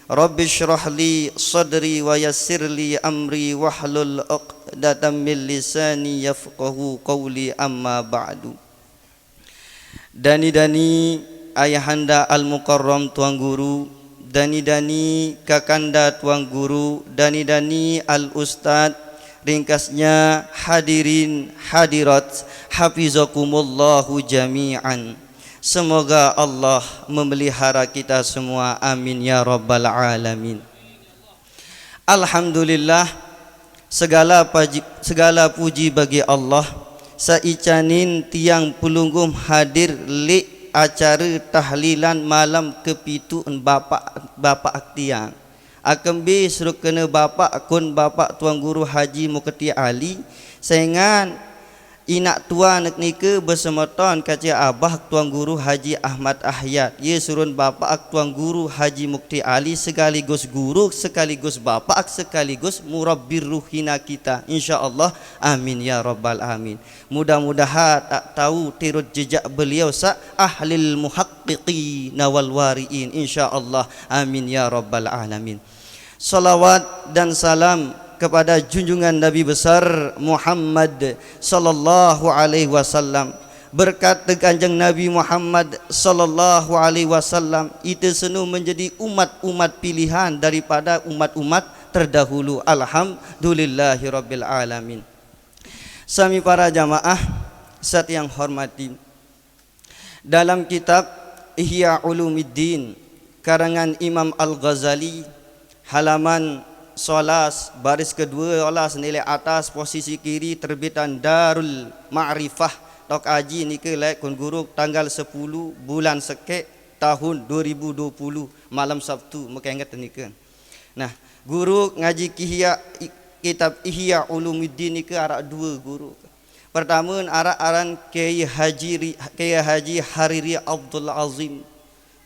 Rabbi shrah li sadri wa yassir li amri wahlul 'uqdatam min lisani yafqahu qawli amma ba'du. Dani-dani ayahanda al-mukarram tuan guru, dani-dani kakanda tuan guru, dani-dani al-ustad, ringkasnya hadirin hadirat, hafizakumullahu jami'an. Semoga Allah memelihara kita semua, amin ya rabbal alamin. Alhamdulillah, segala puji bagi Allah. Saicanin tiang pelunggum hadir li acara tahlilan malam kepituan bapak aktiang. Akambi suruh kena bapak kun bapak tuan guru Haji Mukti Ali. Saingan inak tuan nika bersama tuan kaca abah tuan guru Haji Ahmad Ahyat. Ye surun bapak tuan guru Haji Mukti Ali, sekaligus guru, sekaligus bapak, sekaligus murabbir ruhina kita. InsyaAllah, amin ya rabbal amin. Mudah-mudahan tak tahu tirut jejak beliau sa ahlil muhaqqiqin wal wari'in. InsyaAllah, amin ya rabbal alamin. Salawat dan salam kepada junjungan Nabi besar Muhammad sallallahu alaihi wasallam. Berkat kanjeng Nabi Muhammad sallallahu alaihi wasallam itu senu menjadi umat-umat pilihan daripada umat-umat terdahulu. Alhamdulillahirabbil alamin. Sami para jamaah sat yang hormati, dalam kitab Ihya Ulumuddin karangan Imam Al-Ghazali, halaman solas baris kedua olas nilai atas posisi kiri, terbitan Darul Ma'rifah tok aji ni ke like kun guru tanggal 10 bulan Sekek tahun 2020 malam Sabtu muka ingat ni ke. Nah, guru ngaji kitab Ihya Ulumuddin ni ke arak dua guru. Pertama arak aran Kiai Haji Hariri Abdul Azim.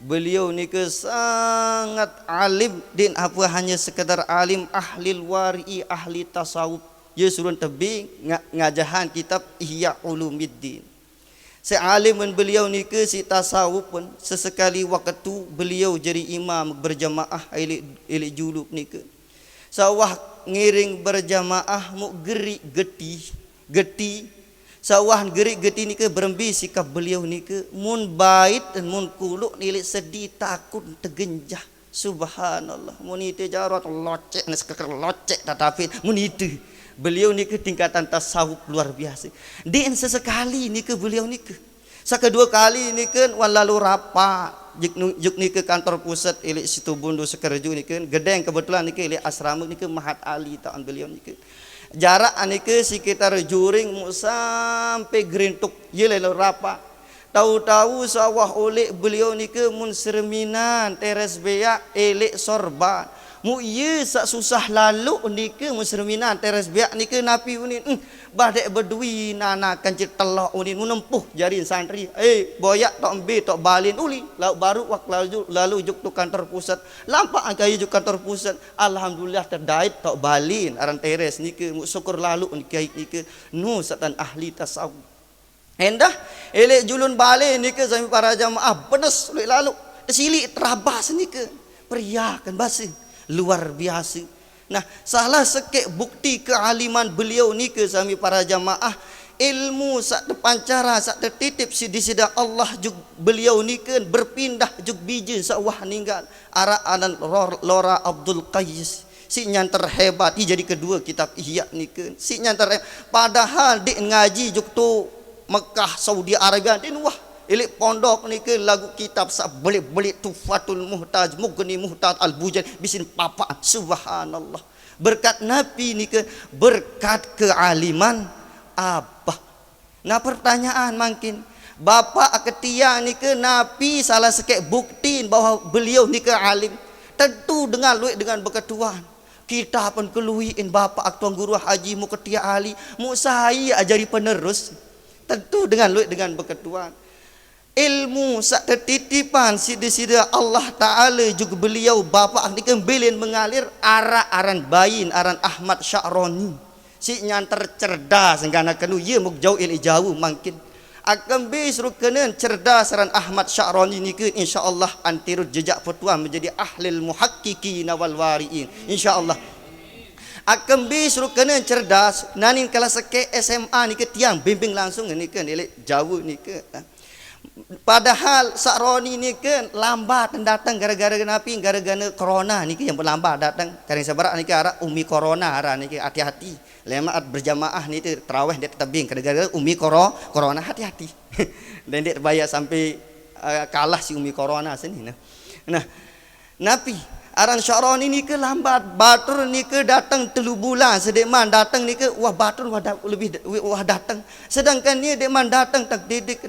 Beliau ni ke sangat alim, din apa hanya sekadar alim, ahli wari'i, ahli tasawuf. Dia suruh tebing ngajahan kitab Ihya Ulumuddin. Sealiman beliau ni ke si tasawuf pun sesekali waktu beliau jadi imam berjamaah ilik juluk ni ke. Sawah ngiring berjamaah mu gerik geti sawahan gerik geti ni ke berembi sikap beliau ni ke mun bait dan mun kuluk nilik sedih takut tergenjah. Subhanallah, mun itu jarat locek nes keker locek tetapi mun itu beliau ni ke tingkatan tasawuf luar biasa. Din sesekali ni ke beliau ni ke sakedua kali ni ke walalu rapat juk ni ke kantor pusat ilik situ bundu Sekerju ni ke gedeng kebetulan ni ke ilik asrama ni ke Mahat Ali taan beliau ni ke. Jarak anike sekitar juring sampai gerintuk ye lalu rapa. Tahu-tahu sawah oleh beliau ni ke mun serminan teres beak elek sorban. Mu ye sak susah lalu ni ke mun serminan teres beak ni ke napi unin. Badek berdui nana kancit telok unin menempuh jarin santri. Boyak tok ambil tok balin uli. Lalu baru wak lalu juk tu kantor pusat. Lampak angkai juk kantor pusat. Alhamdulillah terdait tok balin aran teres ni ke syukur lalu ni ke nu satan ahli tasawuf. Hendah elek julun balin ni ke sami para jamaah pedes lalu. Silik terabas ni ke periakan basi luar biasa. Nah, salah sekek bukti kealiman beliau ni ke sami para jamaah, ilmu sak depancara sak tertitip si disida Allah juk beliau ni ke berpindah juk biji sawah ninggal ara anan Lora Abdul Qais. Si nyan terhebat jadi kedua kitab Ihya ni ke. Si nyan terhebat padahal dik ngaji juk tu Mekah Saudi Arabia din wah ilik pondok ni ke lagu kitab sak beli Tufatul Muhtaj, Mughni Muhtaj, Al-Bujan bisin papa. Subhanallah, berkat Nabi ni ke berkat kealiman abah. Nah pertanyaan makin bapak ketia ni ke Nabi salah sekek bukti bahwa beliau ni ke alim. Tentu dengan luit dengan berketuan kita pun keluiin bapak tuan guru Haji Mukti Ali mu saya ajari penerus. Tentu dengan luit dengan berketuan ilmu sak tertitipan sida-sida Allah Ta'ala juga beliau bapa ni kembilin mengalir aran bayin aran Ahmad Sya'roni si nyan tercerdas ngana kenu ye muk jauh il jauh mungkin akan bis rukeun cerdas ran Ahmad Sya'rani nikeun insyaallah antirut jejak petuan menjadi ahlil muhaqqiqin wal wariin insyaallah akan bis rukeun cerdas nanin kala seke SMA nikeun tiang bimbing langsung nikeun elek jauh nikeun padahal Sya'rani nikeun lambat datang gara-gara napi gara-gara corona nikeun yang berlambat datang karena sabarak nikeun ara umi corona ara nikeun hati-hati lemaat berjamaah ni tu tarawih dia tebing gara-gara umi corona hati-hati dan dia bayar sampai kalah si umi corona sini nah napi aran Sya'rani ni ke lambat batur ni ke datang 3 bulan sedekman datang ni ke wah batur wah datang sedangkan ni dekman datang tak didik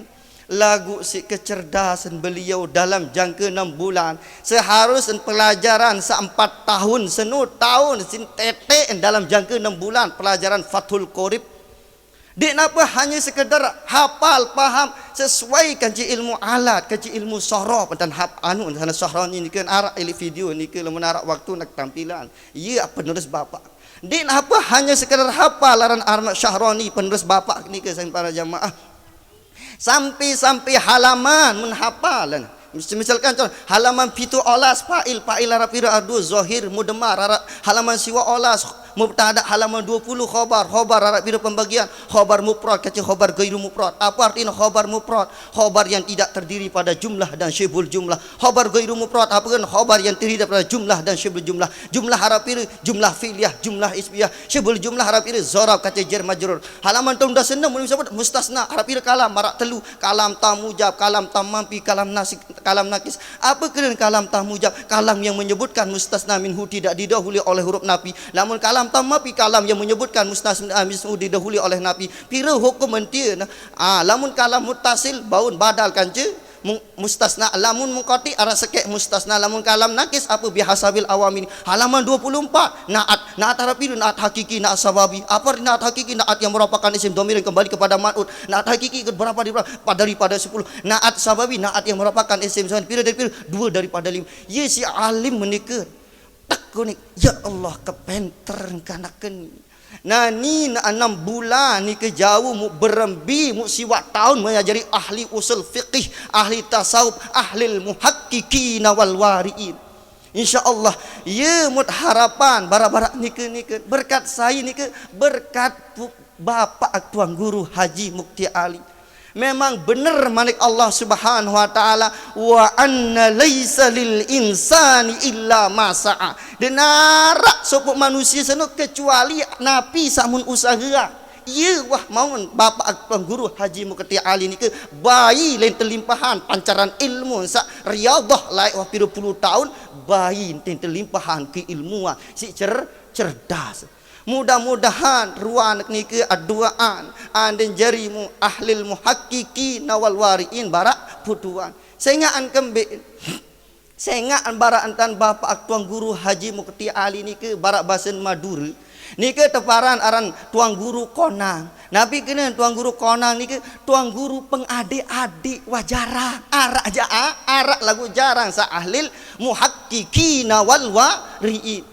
lagu si kecerdasan beliau dalam jangka 6 bulan seharusnya pelajaran 4 tahun senu tahun sin tetek dalam jangka 6 bulan pelajaran Fathul Qorib dek napa hanya sekedar hafal faham sesuai kaji ilmu alat kaji ilmu sorof dan hab anu sana Sya'rani ni kan arak ili video ni ke lamun arak waktu nak tampilan ya penerus bapak dek napa hanya sekedar hafal laran Ahmad Sya'rani penerus bapak ni ke para jamaah sampai halaman menhafalan misalkan contoh halaman pitu olas fa'il arapira adu zahir mudmar halaman siwa olas mubtada halaman 20 khabar arapira pembagian khabar mufrad kecil khabar ghairu mufrad apa artinya khabar mufrad khabar yang tidak terdiri pada jumlah dan syibhul jumlah khabar ghairu mufrad apa kan khabar yang terdiri pada jumlah dan syibhul jumlah arapira jumlah fi'liyah jumlah ismiyah syibhul jumlah arapira zarab kecil jar majrur halaman tunda senam disebut mustasna arapira kalam marak telu kalam tamujab kalam tamampi kalam nasik kalam nakis apa kena kalam tamujab kalam yang menyebutkan mustasna minhu tidak didahului oleh huruf nafi lamun kalam tamapi kalam yang menyebutkan mustasna minhu didahului oleh nafi pira hukum mentia lamun kalam muttasil baun badal kanca mustasna lamun munqati ara sekek mustasna lamun kalam nakis apa bihasabil awamin halaman 24 naat harafi naat hakiki naat sababi apa naat hakiki naat yang merupakan isim dhamir yang kembali kepada ma'ud naat hakiki berapa daripada 10 naat sababi naat yang merupakan isim dhamir dari 2 daripada 5 ye si alim menikah tak kunik ya Allah kepenter kanakeun nah ni 6 bulan ni ke jauh mu berembi mu siwak tahun mengajari ahli usul fiqih ahli tasawuf ahli muhaqqiqin wal wariin insyaallah ye mut harapan bara-bara ni ke berkat saya ni ke berkat bapak tuan guru Haji Mukti Ali memang benar manik Allah Subhanahu wa taala wa anna laisa lil insani illa ma sa'a denara sopok manusia seno kecuali napi samun usaha ieu wah maun bapak tuan guru Haji Mukti Ali ni ke bayi lain terlimpahan pancaran ilmu sa riyadhah laik wah 30 tahun bayi terlimpahan keilmuan si cerdas mudah-mudahan ruan ni ke aduaan anden jarimu ahlil muhaqqiqin wal wariin barak putuan sengaan kembe sengaan bara antan bapak tuang guru Haji Mukti Ali ni ke barak basen Madura ni ke teparan aran tuang guru konang nabi kena tuang guru konang ni ke tuang guru pengadik-adik wajarang arak lagu jarang sa ahlil muhaqqiqin wal wariin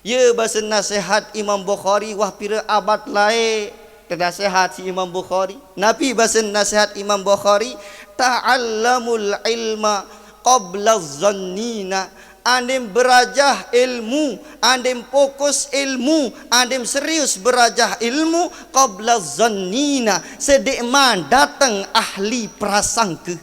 ya bahasa nasihat Imam Bukhari wah pira abad lain nasihat si Imam Bukhari Nabi bahasa nasihat Imam Bukhari ta'allamul ilma qabla zannina andem berajah ilmu andem fokus ilmu andem serius berajah ilmu qabla zannina sedekman datang ahli prasangka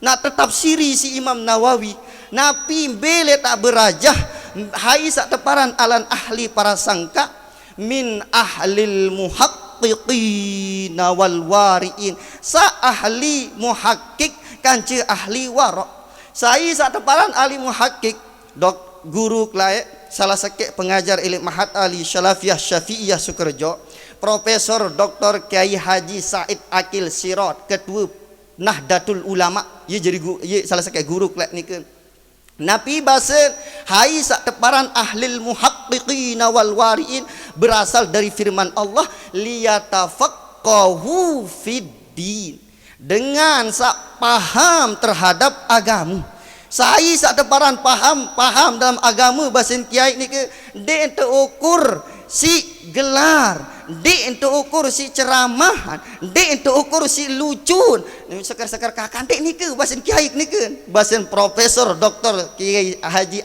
nak tetap siri si Imam Nawawi Nabi bele tak berajah hai sak teparan alan ahli prasangka min ahlil muhaqqiqin wal wariin sa ahli muhakkik kanci ahli wara saya sak teparan ahli muhakkik dok guru klae salah sekek pengajar ilmu Mahat Ali Syalafiyah Syafi'iyah Sukerjo Profesor Dr. Kiai Haji Said Akil Sirot ketua Nahdlatul Ulama ye jadi ye salah sekek guru klae ni ke Nabi basen hai sak teparan ahlil muhaqqiqin wal wariin berasal dari firman Allah liyatafaqahu fid din dengan sak paham terhadap agama saya sak teparan paham dalam agama basen kiai ni ke de terukur si gelar Dek untuk ukur si ceramahan, dek untuk ukur si lucun. Sekar-sekar kakak dek ni ke bahasan kiai ni ke, bahasan profesor doktor Kiai Haji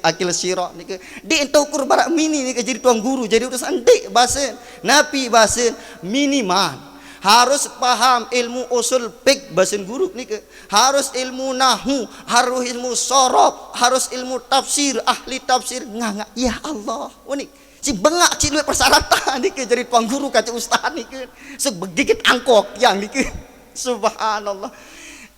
Akil Sirah ni ke. Dek untuk ukur barak mini ni ke jadi tuan guru, jadi urusan dek bahasan. Nabi bahasan minimal. Harus paham ilmu usul fiqh bahasan guru ni ke, harus ilmu nahu, harus ilmu sorof, harus ilmu tafsir, ahli tafsir nganga. Ya Allah, unik si bengak si luar persyaratan ni ke jadi tuan guru kata ustaz ni ke, sebegigit angkok yang ni ke. Subhanallah.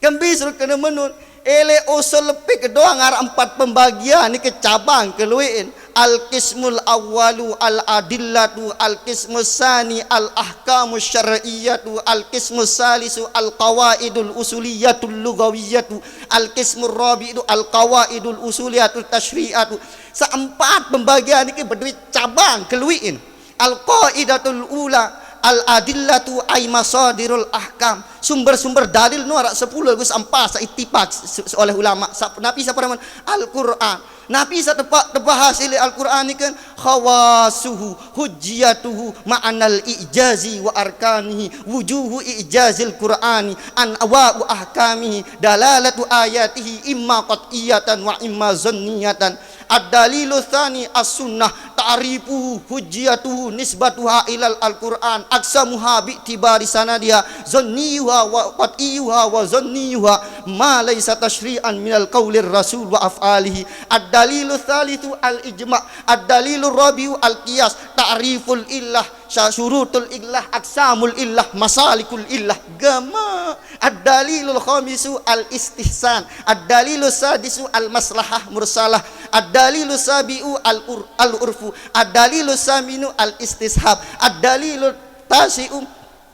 Kembali suruh kena menun ele usul fiqh doang arah 4 pembagian ni ke cabang keluin. Al-qismul awwalu al-adillatu, al-qismus sani al-ahkamus syar'iyyatu, al-qismus salisu al-qawaidul usuliyatul lughawiyatu, al-qismur rabi'u al-qawaidul usuliyatul tashri'atu. Seempat pembagian ini berdua cabang keluin. Al-qaidatul ula al-adillatu ay masadirul ahkam, sumber-sumber dalil nu arak 10 gus ampas ittifaq oleh ulama. Nabi siapa nama Al-Qur'an. Nabi sa tepak hasil Al-Qur'an ni kan khawasuhu hujjiyatuhu ma'anal ijazi wa arkanihi wujuhu ijazil Qur'ani anwa'u ahkamihi dalalatu ayatihi imma qat'iyatan wa imma zanniyatan. Ad-dalilu tsani as-sunnah ta'rifuhu hujjiyatuhu nisbatuha ilal al-Qur'an aksamuha bi'tibari sanadiha zanniyuha wa qat'iyuha wa zanniyuha ma laysa tashri'an minal qaulir rasul wa af'alihi. Ad-dalilu tsalitsu al-ijma', ad-dalilu rabi'u al-qiyas ta'riful illah syurutul illah aksamul illah masalikul illah gama. Ad-dalilul khamisu al-istihsan, ad-dalilu sadisu al-maslahah mursalah, ad-dalilu sabi'u al-urfu, ad-dalilu saminu al-istishab, ad-dalilu tasi'u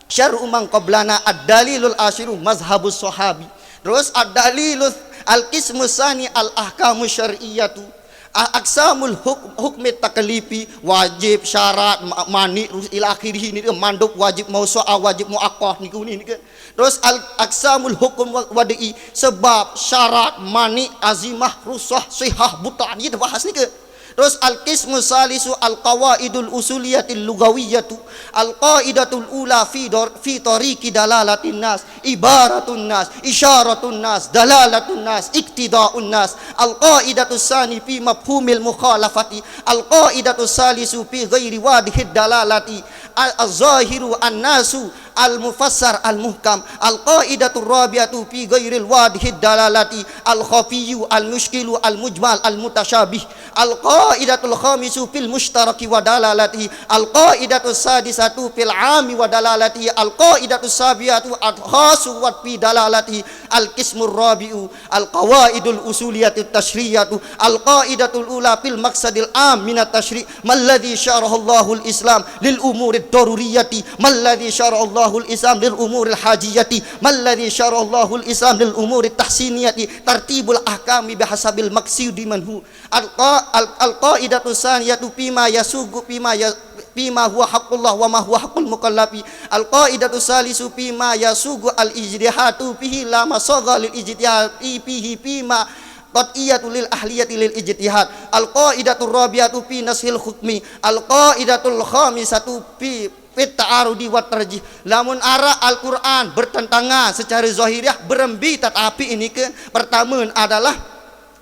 syar'u man qablana, ad-dalilul ashiru mazhabus sahabi. Terus ad-dalilu al-qismus sani al-ahkamu syar'iyyatu, aksamul hukmi taklifi wajib syarat mani ila akhirih ni mandub wajib mausu'a wajib muaqqah niku ni ke. Terus aksamul hukum wadi sebab syarat mani azimah rusah sihah buta ni bahas ni ke. Terus al-qismu salisu al-qawaidul usuliyatil lughawiyatu, al-qaidatul ula fi tariqi dalalatin nas, ibaratun nas, isyaratun nas, dalalatun nas, iktida'un nas. Al-qaidatus sani fi mafhumil mukhalafati, al-qaidatus salisu fi ghairi wadihid dalalati, al-zahiru an-nasu al-mufassar al-muhkam, al-qaidatur rabi'atu fi ghairil wadihid dalalati, al-khafiyyu al-mushkilu al-mujmal al-mutasyabih, al-qaidatul khamisu fil mushtaraki wa dalalati, al-qaidatus sadisatu fil 'ami wa dalalati, al-qaidatus sabiatu al-khasu wa fi dalalati, al-qismur rabi'u al-qawaidul usuliyatut tashriyatu, al-qaidatul ula fil maqsadil 'am minat tashri' malladhi syarahallahu al-islam lil umurid daruriyati, malladhi syarahallahu al-islam lil umuril hajiyati, malladhi syarahallahu al-islam lil umuri tahsiniyati, tartibul ahkami bihasabil maqsudi manhu. Al-qaidatu saniyatu fima yasugu fima huwa haqqullah wa ma huwa haqqul mukallafi, al-qaidatu salisu fima yasugu al-ijtihadu fihi la masagha lil ijtihadi fihi fima qat'iyatu lil ahliyati lil ijtihad, al-qaidatur rabi'atu fi nashil hukmi, al-qaidatul khamisatu fi fit ta'arudi wa tarjih. Lamun ara Al-Qur'an bertentangan secara zahiriah berembi tetapi ini ke pertama adalah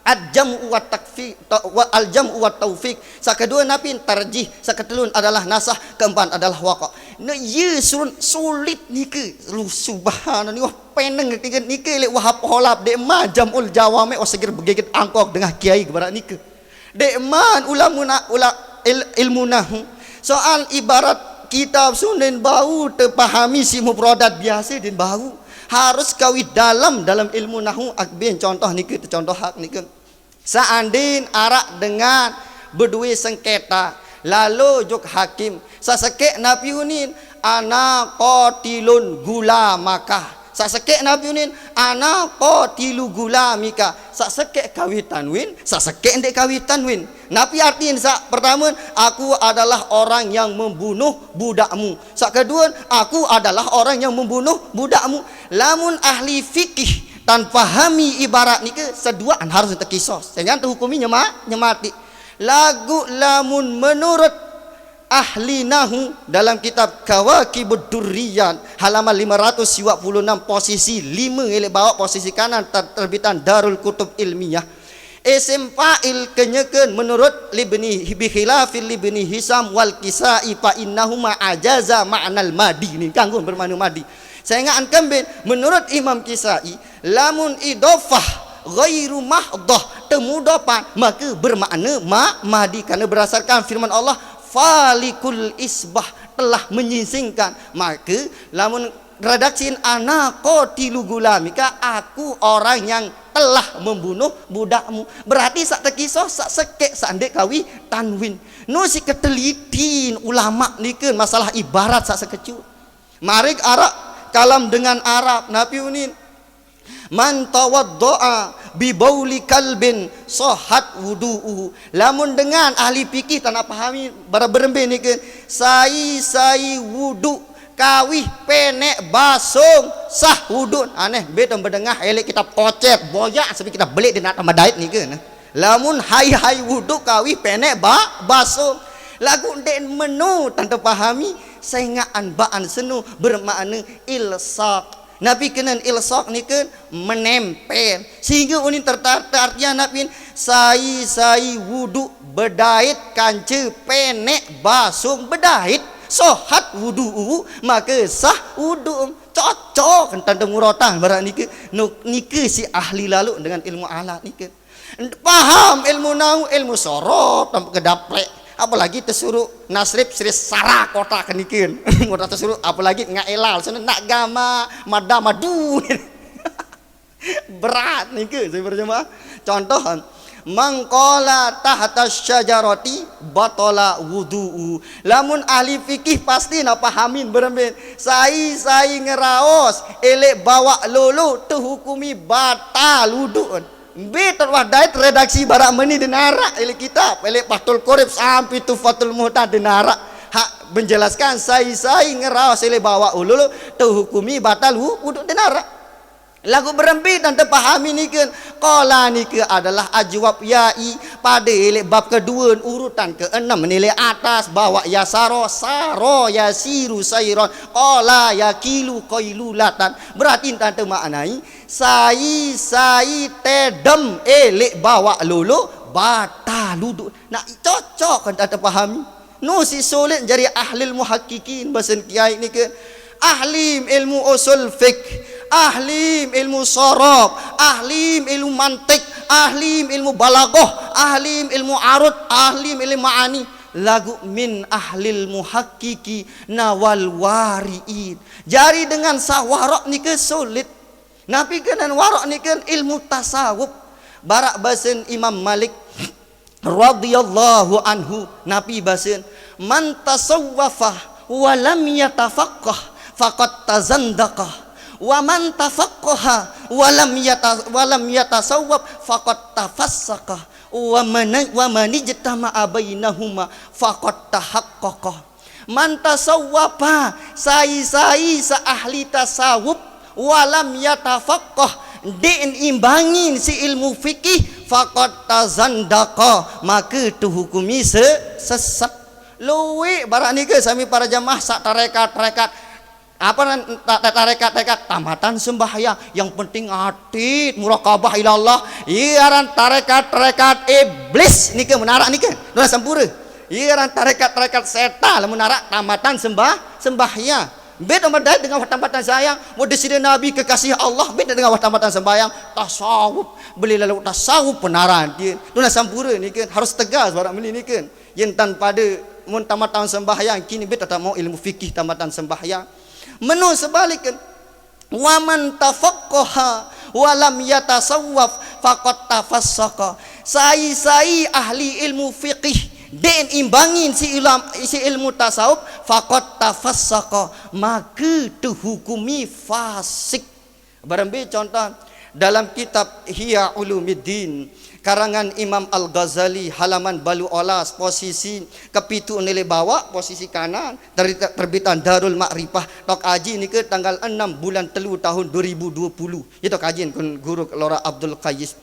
al-jam'u wa takfi wa al-jam'u wa taufiq, sakedua napin tarjih, saketelun adalah nasah, keempat adalah waqa. Ne ye sulit ni ke subhanallah ni wah peneng ni ke lek wahab holap de majamul jawame o segir begigit angkok dengan kiai kebarat ni ke de man ulamuna ilmu nahu soal ibarat kitab sunan bau terpahami si mufradat biasa dan bau harus kawit dalam ilmu nahu akbin contoh ni ke contoh hak ni ke seandin arak dengan berdua sengketa lalu juk hakim saseke nabi unin ana qatilun gula makah saseke nabi unin ana qatilu gula mika saseke kawitan win saseke ndek kawitan win. Nabi artiin sak pertama aku adalah orang yang membunuh budakmu, sak kedua aku adalah orang yang membunuh budakmu. Lamun ahli fikih tanpa pahami ibarat ni ke seduaan harus terkisos jangan terhukumi nyemati lagu. Lamun menurut ahlinahu dalam kitab Kawakibud Durriyan halaman 526 posisi 5 elek bawa posisi kanan terbitan Darul Kutub Ilmiah. Isim fa'il kenyakan menurut libni bikhilafil libni Hisam wal Kisai fa innahuma ajaza ma'nal madi. Ni kanggo bermakna madi. Saya ingat kembali menurut Imam Kisai lamun idofah ghairu mahdah temudapan maka bermakna madi karena berdasarkan firman Allah falikul isbah telah menyingsingkan. Maka lamun redaksiin ana qatilu gulamika aku orang yang telah membunuh budakmu. Berarti sak terkisah sak sekek sak ndek kawi tanwin. No si ketelitin ulama nikeun masalah ibarat sak sekecut. Marik Arab kalam dengan Arab Nabi unin man tawaddoa bi bauli kalbin sahat wudu'uhu. Lamun dengan ahli fikih tanah pahami berembe ni ke sai wudu kawih penek basung sah wudu. Aneh betul berdengah elek kitab kocet boyak sebi kita beli di nak madait ni ke. Lamun hai wudu kawih penek basung lagu den menu tanpa pahami saingaan baan senu bermakna ilsaq. Nabi kenan ilsaq ni kan menempel sehingga unin terartian Nabi sai wudu bedait kance penek basung bedait sohat wudu maka sah wudu cocok tanda murotah barat ni ke si ahli lalu dengan ilmu alat ni kan paham ilmu nau ilmu sorot tanpa kedaplek apalagi tersuruh nasrib sri sarah kota kenikin kota tersuruh apalagi ngaelal sana nak gama madu berat nih ke saya berjemaah contoh mangkola tahta syajarati batola wudu'u. Lamun ahli fikih pasti nak pahamin berembin sai ngeraos elek bawa lulu terhukumi batal wudu'un. Betul wadait redaksi barak meni denara elek kitab elek Fathul Qorib sampai Tufatul Muhtad denara hak menjelaskan sai ngeraos elek bawa lulu terhukumi batal wudu denara. Lagu berembi dan terpahami ni kan qala ni ke adalah ajwab yai pada elek bab kedua urutan ke-6 nilai atas bawa yasaro saro yasiru sairon qala yakilu qailulatan berarti tante maknai sai tedem elek bawa lulu batal wudu nak cocok kan tante pahami no si sulit jadi ahli muhaqqiqin bahasa kiai ni kan ahli ilmu usul fiqh ahli ilmu sorab, ahli ilmu mantik, ahli ilmu balaghah, ahli ilmu arud, ahli ilmu ma'ani. Lagu min ahlil muhaqqiqi nawal wari'in. Jari dengan sawarok ni ke sulit. Nabi kenan warok ni kan ilmu tasawuf. Barak basen Imam Malik radhiyallahu anhu. Nabi basen man tasawwafa wa lam yatafaqqah faqad tazandaqah. Wa man tafaqqaha wa lam yatasawwab faqad tafassaqa wa man ijtama'a bainahuma faqad tahaqqaqa. Man tasawwaba sai sa ahli tasawuf wa lam yatafaqqah din imbangin si ilmu fikih faqad tazandaqa maka tu hukumi sesat. Luwe barak ni ke sami para jamaah sak tarekat apa tarekat tamatan sembahyang yang penting atit muraqabah ilallah iaran tarekat iblis ni ke menarak ni ke dah sampura iaran tarekat setan menarak tamatan sembahyang beda medai dengan tamatan sayang modesida nabi kekasih Allah beda dengan tamatan sembahyang tasawuf beli lalu tasawuf penaran dia dah sampura ni ke harus tegas barang beli ni ke yang tanpa ada mun tamatan sembahyang kini beta tak mau ilmu fikih tamatan sembahyang menu sebaliknya waman tafaqqaha walam yatasawwaf faqad tafassaqa sai ahli ilmu fiqih dan imbangin si ilmu tasawuf faqad tafassaqa maka terhukumi fasik. Barangkali contoh dalam kitab Ihya Ulumuddin karangan Imam Al-Ghazali halaman Balu Olas posisi kepitu nilai bawah posisi kanan dari terbitan Darul Ma'rifah tok aji ni ke tanggal 6 bulan 3 tahun 2020 itu kajian kun guru Lora Abdul Qayyis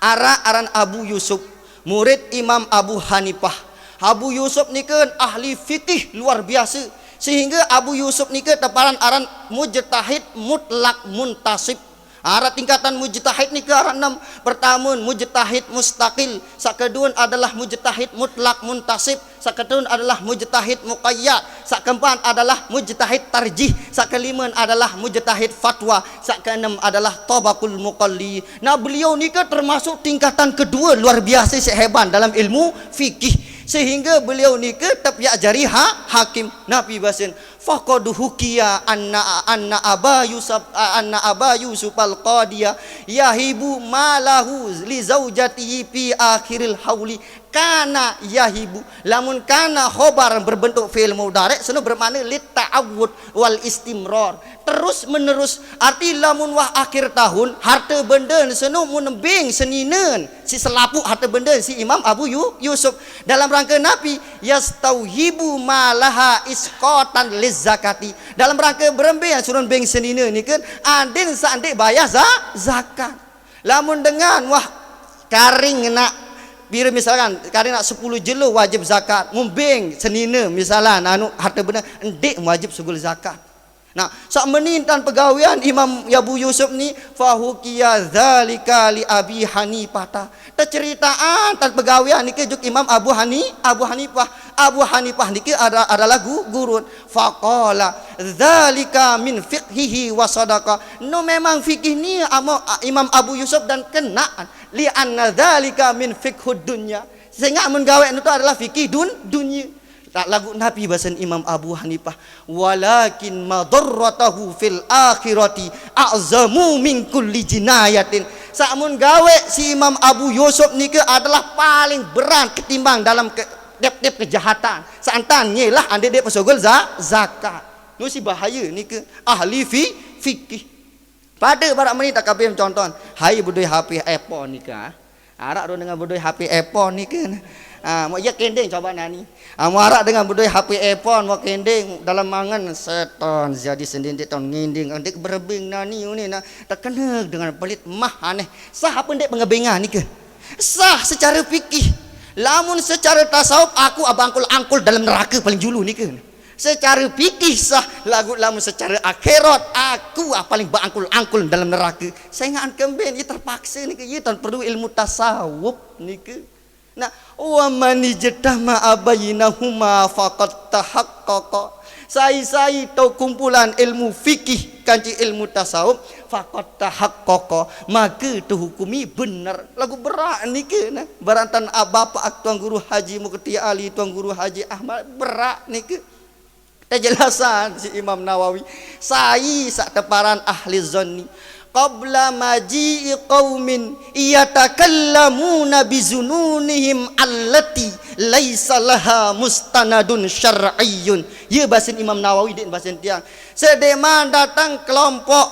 aran Abu Yusuf murid Imam Abu Hanifah Abu Yusuf ni kan ahli fikih luar biasa. Sehingga Abu Yusuf ni kan teparan aran mujtahid mutlak muntasib. Arat tingkatan mujtahid ni ke arat 6. Pertama mujtahid mustaqil, sakedua adalah mujtahid mutlak muntasib, sakedua adalah mujtahid muqayyad, sakeempat adalah mujtahid tarjih, sakelima adalah mujtahid fatwa, sakeenam adalah tabaqul muqalli. Nah, beliau ni ke termasuk tingkatan kedua luar biasa sehebat dalam ilmu fikih. Sehingga beliau ni ke tapiak jari hakim. Nabi basin faqad hukiya anna aba yusuf al-qadiya yahibu malahu li zaujatihi fi akhiril hauli kana yahibu. Lamun kana khobar berbentuk fi'il mudhari' sunu bermakna lit ta'awud wal istimrar, terus menerus. Arti lamun wah akhir tahun harta benda sunu munembing seninen si selapuk harta benda si Imam Abu Yusuf dalam rangka Nabi yastauhibu malaha isqatan lizzakati, dalam rangka berembing surun beng senina ni kan adin sandik bayar zakat. Lamun dengan wah karing nak bila misalkan karing nak 10 jelo wajib zakat, mumbing senina misalan anu harta benda endik wajib sugul zakat. Nah, sak menintan pegawaian Imam Abu Yusuf ni fahukiya zalika li Abi Hanifah. Terceritaan tan pegawaian ni ke juk Imam Abu Hanifah. Abu Hanifah ni ke adalah gurun. Faqala zalika min fiqhihi wa sadaqah. No memang fikih ni Imam Abu Yusuf dan kenaan li anna zalika min fiqhud dunya. Sehingga mun gawe itu adalah fikih dunia. Tak lagu Nabi bahasan Imam Abu Hanifah walakin madarratahu fil akhirati a'zamu min kulli jinayatin. Sakmun gawe si Imam Abu Yusuf ni ke adalah paling berat ketimbang dalam dep kejahatan. Santan nyelah ande dia pasogol zakat. Nu si bahaya ni ke ahli fikih. Pada barak menit tak kabeh contoh. Hai budoi HP Apple ni ke. Arak do dengan budoi HP Apple ni ke. Mau ya kendeng coba nani. Amuarak dengan budaya HP iPhone mau kendeng dalam mangan seton jadi sendiri ton nginding andek berebing nani ni nak terkena dengan pelit mah aneh. Sah apa ndek pengebengan ni ke? Sah secara fikih. Lamun secara tasawuf aku abangkul-angkul dalam neraka paling julu ni ke? Secara fikih sah. Lamun secara akhirat aku paling bangkul-angkul dalam neraka. Saya ngan kemben ia terpaksa ni ke? Ia tan perlu ilmu tasawuf ni ke? Nah, wa man ijtama abainahuma faqad tahaqqaqa. Sai tau kumpulan ilmu fikih kanci ilmu tasawuf faqad tahaqqaqa, maka tu hukumi benar. Lagu berat ni ke nah. Barantan bapa ak tuan guru Haji Mukti Ali, tuan guru Haji Ahmad berat ni ke. Jelasan si Imam Nawawi. Sai sak teparan ahli zanni qabla maji'i qaumin yatakallamuna bizununihim allati laisa laha mustanadun syar'iyyun. Ya bahasan Imam Nawawi din bahasan tiang sedeman datang kelompok